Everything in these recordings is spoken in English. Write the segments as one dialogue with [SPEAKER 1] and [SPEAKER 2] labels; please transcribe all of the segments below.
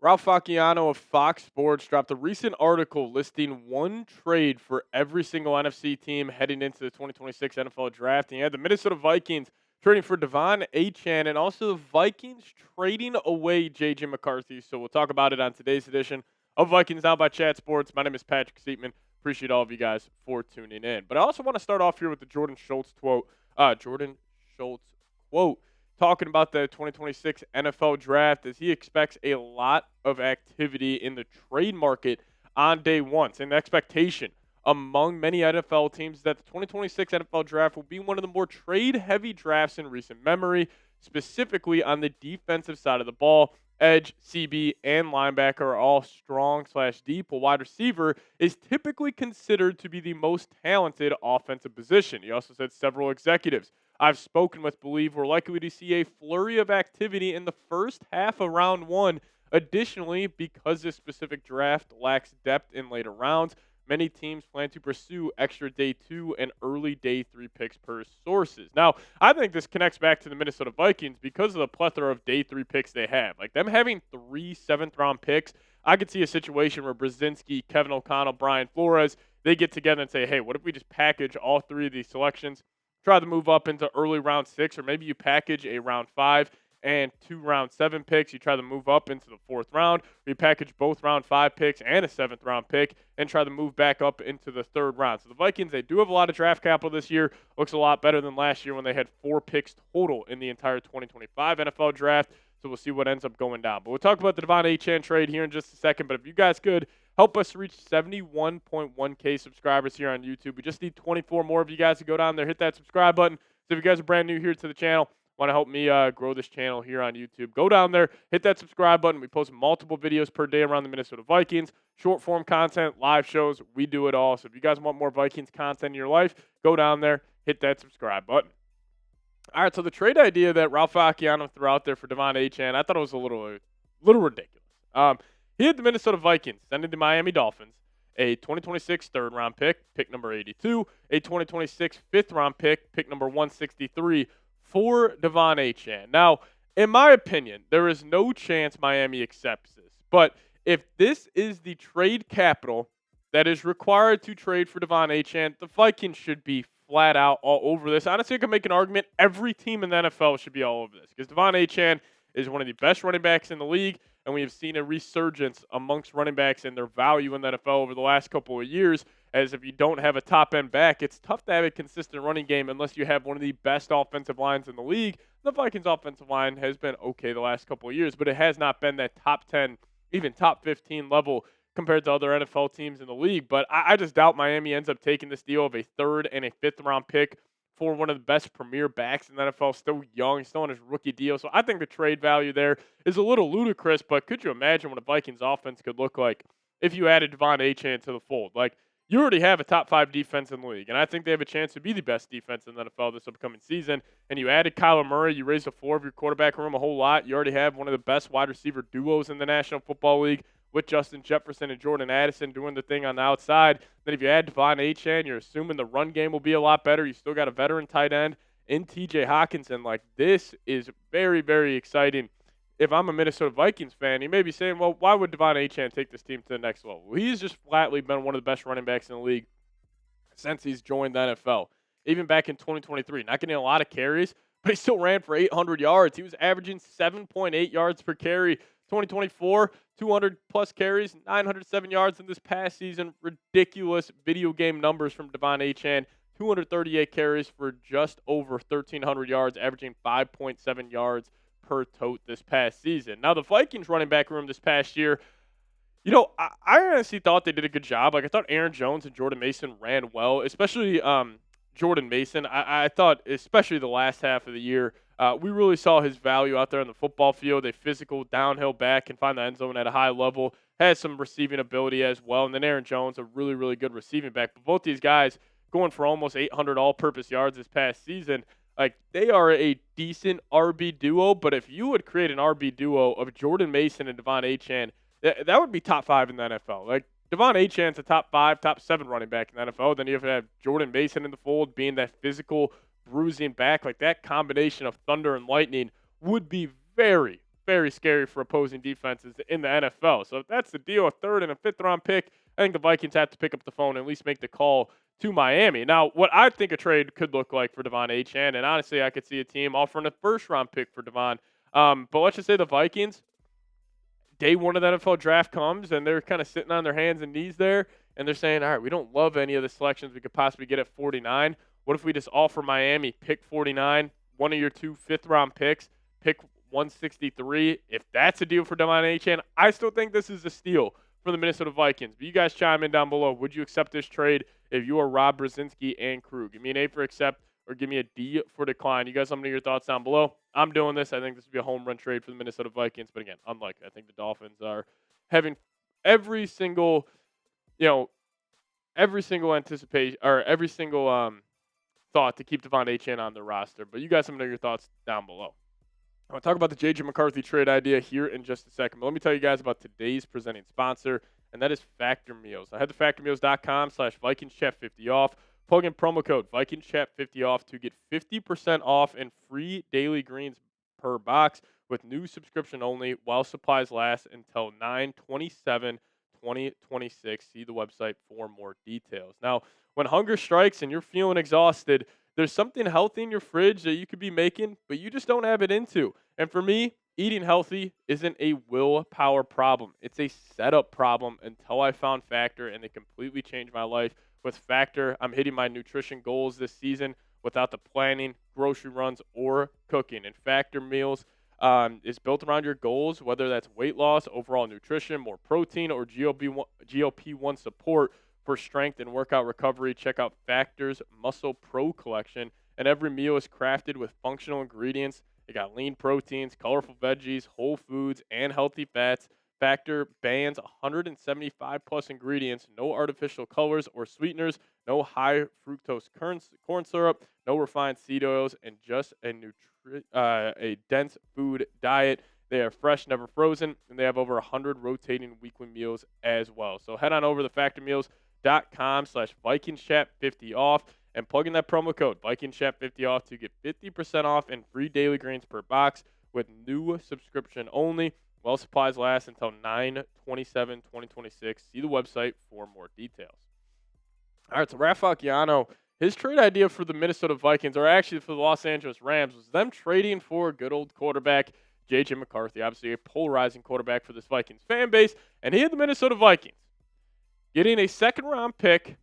[SPEAKER 1] Ralph Vacchiano of Fox Sports dropped a recent article listing one trade for every single NFC team heading into the 2026 NFL Draft. And he had the Minnesota Vikings trading for De'Von Achane and also the Vikings trading away J.J. McCarthy. So we'll talk about it on today's edition of Vikings Now by Chat Sports. My name is Patrick Siepman. Appreciate all of you guys for tuning in. But I also want to start off here with the Jordan Schultz quote talking about the 2026 NFL Draft as he expects a lot of activity in the trade market on day one. It's an expectation among many NFL teams that the 2026 NFL Draft will be one of the more trade-heavy drafts in recent memory, specifically on the defensive side of the ball. Edge, CB, and linebacker are all strong/deep, while wide receiver is typically considered to be the most talented offensive position. He also said several executives I've spoken with believe we're likely to see a flurry of activity in the first half of round one. Additionally, because this specific draft lacks depth in later rounds, many teams plan to pursue extra day 2 and early day 3 picks per sources. Now, I think this connects back to the Minnesota Vikings because of the plethora of day 3 picks they have. Like them having 3 7th-round picks, I could see a situation where Brzezinski, Kevin O'Connell, Brian Flores, they get together and say, hey, what if we just package all 3 of these selections, try to move up into early round 6, or maybe you package a round 5 and 2 round 7 picks. You try to move up into the 4th round. Or you package both round 5 picks and a 7th round pick and try to move back up into the 3rd round. So the Vikings, they do have a lot of draft capital this year. Looks a lot better than last year when they had 4 picks total in the entire 2025 NFL Draft. So we'll see what ends up going down. But we'll talk about the De'Von Achane trade here in just a second. But if you guys could help us reach 71.1K subscribers here on YouTube. We just need 24 more of you guys to go down there, hit that subscribe button. So if you guys are brand new here to the channel, want to help me grow this channel here on YouTube, go down there, hit that subscribe button. We post multiple videos per day around the Minnesota Vikings, short form content, live shows. We do it all. So if you guys want more Vikings content in your life, go down there, hit that subscribe button. All right, so the trade idea that Ralph Vacchiano threw out there for De'Von Achane, I thought it was a little ridiculous. He had the Minnesota Vikings sending the Miami Dolphins a 2026 3rd-round pick number 82, a 2026 5th-round pick number 163 for De'Von Achane. Now, in my opinion, there is no chance Miami accepts this. But if this is the trade capital that is required to trade for De'Von Achane, the Vikings should be flat out all over this. Honestly, I can make an argument every team in the NFL should be all over this because De'Von Achane is one of the best running backs in the league, and we have seen a resurgence amongst running backs and their value in the NFL over the last couple of years, as if you don't have a top-end back, it's tough to have a consistent running game unless you have one of the best offensive lines in the league. The Vikings' offensive line has been okay the last couple of years, but it has not been that top 10, even top 15 level compared to other NFL teams in the league. But I just doubt Miami ends up taking this deal of a 3rd and a 5th-round pick for one of the best premier backs in the NFL, still young, still on his rookie deal. So I think the trade value there is a little ludicrous, but could you imagine what a Vikings offense could look like if you added De'Von Achane to the fold? Like, you already have a top 5 defense in the league, and I think they have a chance to be the best defense in the NFL this upcoming season. And you added Kyler Murray, you raised the floor of your quarterback room a whole lot. You already have one of the best wide receiver duos in the National Football League with Justin Jefferson and Jordan Addison doing the thing on the outside. Then if you add De'Von Achane, you're assuming the run game will be a lot better. You still got a veteran tight end in TJ Hawkinson. Like, this is very, very exciting. If I'm a Minnesota Vikings fan, you may be saying, well, why would De'Von Achane take this team to the next level? Well, he's just flatly been one of the best running backs in the league since he's joined the NFL. Even back in 2023, not getting a lot of carries, but he still ran for 800 yards. He was averaging 7.8 yards per carry. 2024, 200-plus carries, 907 yards in this past season. Ridiculous video game numbers from De'Von Achane. 238 carries for just over 1,300 yards, averaging 5.7 yards per tote this past season. Now, the Vikings running back room this past year, I honestly thought they did a good job. Like, I thought Aaron Jones and Jordan Mason ran well, especially Jordan Mason. I thought, especially the last half of the year, we really saw his value out there on the football field. A physical downhill back, can find the end zone at a high level, has some receiving ability as well. And then Aaron Jones, a really, really good receiving back. But both these guys going for almost 800 all-purpose yards this past season. Like, they are a decent RB duo, but if you would create an RB duo of Jordan Mason and De'Von Achane, that would be top 5 in the NFL. Like, De'Von Achane's a top 5, top 7 running back in the NFL. Then you have Jordan Mason in the fold, being that physical, bruising back. Like, that combination of thunder and lightning would be very, very scary for opposing defenses in the NFL. So if that's the deal, a third and a fifth round pick, I think the Vikings have to pick up the phone and at least make the call to Miami. Now, what I think a trade could look like for De'Von Achane, and honestly, I could see a team offering a first-round pick for De'Von. But let's just say the Vikings, day one of the NFL draft comes, and they're kind of sitting on their hands and knees there, and they're saying, all right, we don't love any of the selections we could possibly get at 49. What if we just offer Miami pick 49, one of your two fifth-round picks, pick 163? If that's a deal for De'Von Achane, I still think this is a steal for the Minnesota Vikings. But you guys chime in down below. Would you accept this trade if you are Rob Brzezinski and crew? Give me an A for accept or give me a D for decline. You guys let me know your thoughts down below. I'm doing this. I think this would be a home run trade for the Minnesota Vikings. But again, unlikely. I think the Dolphins are having every single anticipation or every single thought to keep De'Von Achane on the roster. But you guys let me know your thoughts down below. I want to talk about the J.J. McCarthy trade idea here in just a second. But let me tell you guys about today's presenting sponsor, and that is Factor Meals. I head to factormeals.com/VikingsChat50 off. Plug in promo code VikingsChat50 off to get 50% off and free daily greens per box with new subscription only while supplies last until 9/27/2026. See the website for more details. Now, when hunger strikes and you're feeling exhausted, there's something healthy in your fridge that you could be making, but you just don't have it into. And for me, eating healthy isn't a willpower problem. It's a setup problem until I found Factor, and it completely changed my life. With Factor, I'm hitting my nutrition goals this season without the planning, grocery runs, or cooking. And Factor Meals is built around your goals, whether that's weight loss, overall nutrition, more protein, or GLP-1 support. For strength and workout recovery, check out Factor's Muscle Pro collection. And every meal is crafted with functional ingredients. They got lean proteins, colorful veggies, whole foods, and healthy fats. Factor bans 175 plus ingredients, no artificial colors or sweeteners, no high fructose corn syrup, no refined seed oils, and just a dense food diet. They are fresh, never frozen, and they have over 100 rotating weekly meals as well. So head on over to factormeals.com/VikingsChat50 off and plug in that promo code VikingsChat50 off to get 50% off and free daily greens per box with new subscription only while supplies last until 9/27/2026. See the website for more details. All right, so Vacchiano, his trade idea for the Minnesota Vikings, or actually for the Los Angeles Rams, was them trading for good old quarterback J.J. McCarthy, obviously a polarizing quarterback for this Vikings fan base, and he had the Minnesota Vikings getting a second-round pick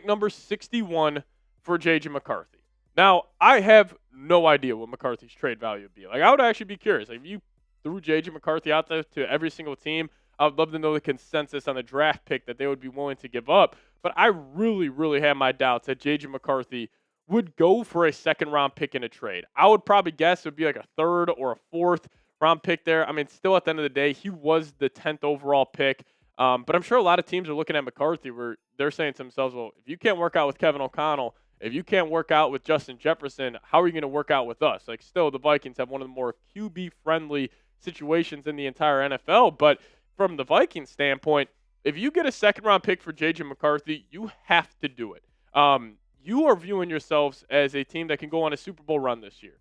[SPEAKER 1] number 61 for J.J. McCarthy. Now, I have no idea what McCarthy's trade value would be. Like, I would actually be curious. Like, if you threw J.J. McCarthy out there to every single team, I would love to know the consensus on the draft pick that they would be willing to give up. But I really, really have my doubts that J.J. McCarthy would go for a second-round pick in a trade. I would probably guess it would be like a third or a fourth-round pick there. I mean, still at the end of the day, he was the 10th overall pick. But I'm sure a lot of teams are looking at McCarthy where they're saying to themselves, well, if you can't work out with Kevin O'Connell, if you can't work out with Justin Jefferson, how are you going to work out with us? Like, still, the Vikings have one of the more QB-friendly situations in the entire NFL. But from the Vikings standpoint, if you get a second-round pick for J.J. McCarthy, you have to do it. You are viewing yourselves as a team that can go on a Super Bowl run this year.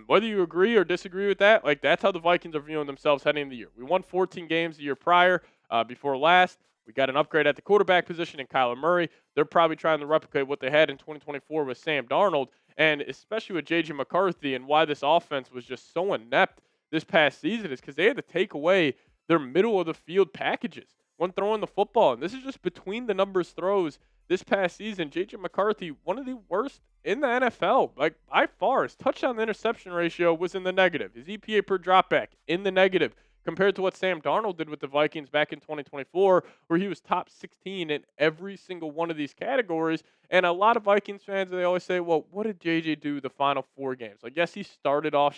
[SPEAKER 1] Whether you agree or disagree with that, like, that's how the Vikings are viewing themselves heading into the year. We won 14 games the year prior. Before last, we got an upgrade at the quarterback position in Kyler Murray. They're probably trying to replicate what they had in 2024 with Sam Darnold, and especially with J.J. McCarthy, and why this offense was just so inept this past season is because they had to take away their middle-of-the-field packages when throwing the football. And this is just between-the-numbers throws this past season. J.J. McCarthy, one of the worst in the NFL, like, by far. His touchdown-to-interception ratio was in the negative. His EPA per dropback in the negative, compared to what Sam Darnold did with the Vikings back in 2024, where he was top 16 in every single one of these categories. And a lot of Vikings fans, they always say, well, what did JJ do the final 4 games? Like, yes, he started off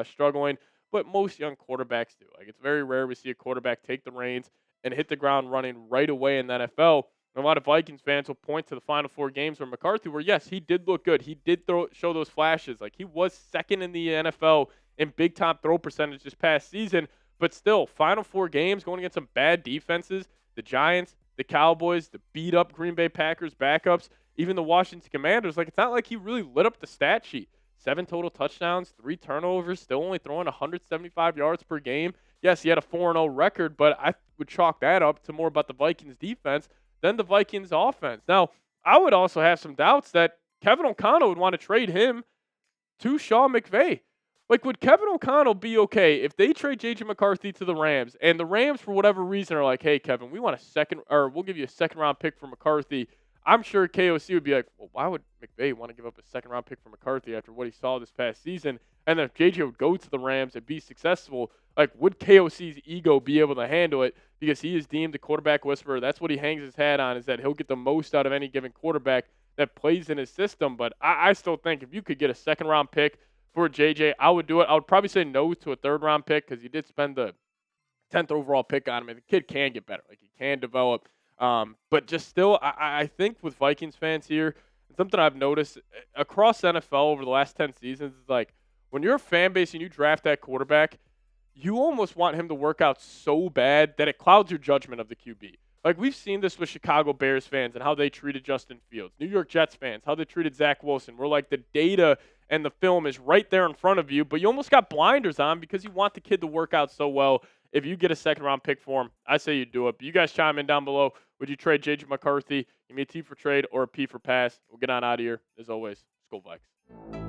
[SPEAKER 1] struggling, but most young quarterbacks do. Like, it's very rare we see a quarterback take the reins and hit the ground running right away in the NFL. And a lot of Vikings fans will point to the final 4 games where McCarthy, where, yes, he did look good. He did show those flashes. Like, he was second in the NFL in big time throw percentage this past season. But still, final 4 games going against some bad defenses, the Giants, the Cowboys, the beat-up Green Bay Packers backups, even the Washington Commanders. Like, it's not like he really lit up the stat sheet. 7 total touchdowns, 3 turnovers, still only throwing 175 yards per game. Yes, he had a 4-0 record, but I would chalk that up to more about the Vikings defense than the Vikings offense. Now, I would also have some doubts that Kevin O'Connell would want to trade him to Sean McVay. Like, would Kevin O'Connell be okay if they trade J.J. McCarthy to the Rams and the Rams, for whatever reason, are like, hey, Kevin, we want a second, or we'll give you a second-round pick for McCarthy? I'm sure KOC would be like, well, why would McVay want to give up a second-round pick for McCarthy after what he saw this past season? And then if J.J. would go to the Rams and be successful, like, would KOC's ego be able to handle it? Because he is deemed the quarterback whisperer. That's what he hangs his hat on, is that he'll get the most out of any given quarterback that plays in his system. But I still think if you could get a second-round pick for JJ, I would do it. I would probably say no to a third-round pick because you did spend the 10th overall pick on him, and the kid can get better. Like, he can develop. But just still, I think with Vikings fans here, something I've noticed across NFL over the last 10 seasons is, like, when you're a fan base and you draft that quarterback, you almost want him to work out so bad that it clouds your judgment of the QB. Like, we've seen this with Chicago Bears fans and how they treated Justin Fields. New York Jets fans, how they treated Zach Wilson. We're like, the data and the film is right there in front of you, but you almost got blinders on because you want the kid to work out so well. If you get a second-round pick for him, I say you do it. But you guys chime in down below. Would you trade J.J. McCarthy? Give me a T for trade or a P for pass. We'll get on out of here. As always, Skol Vikes.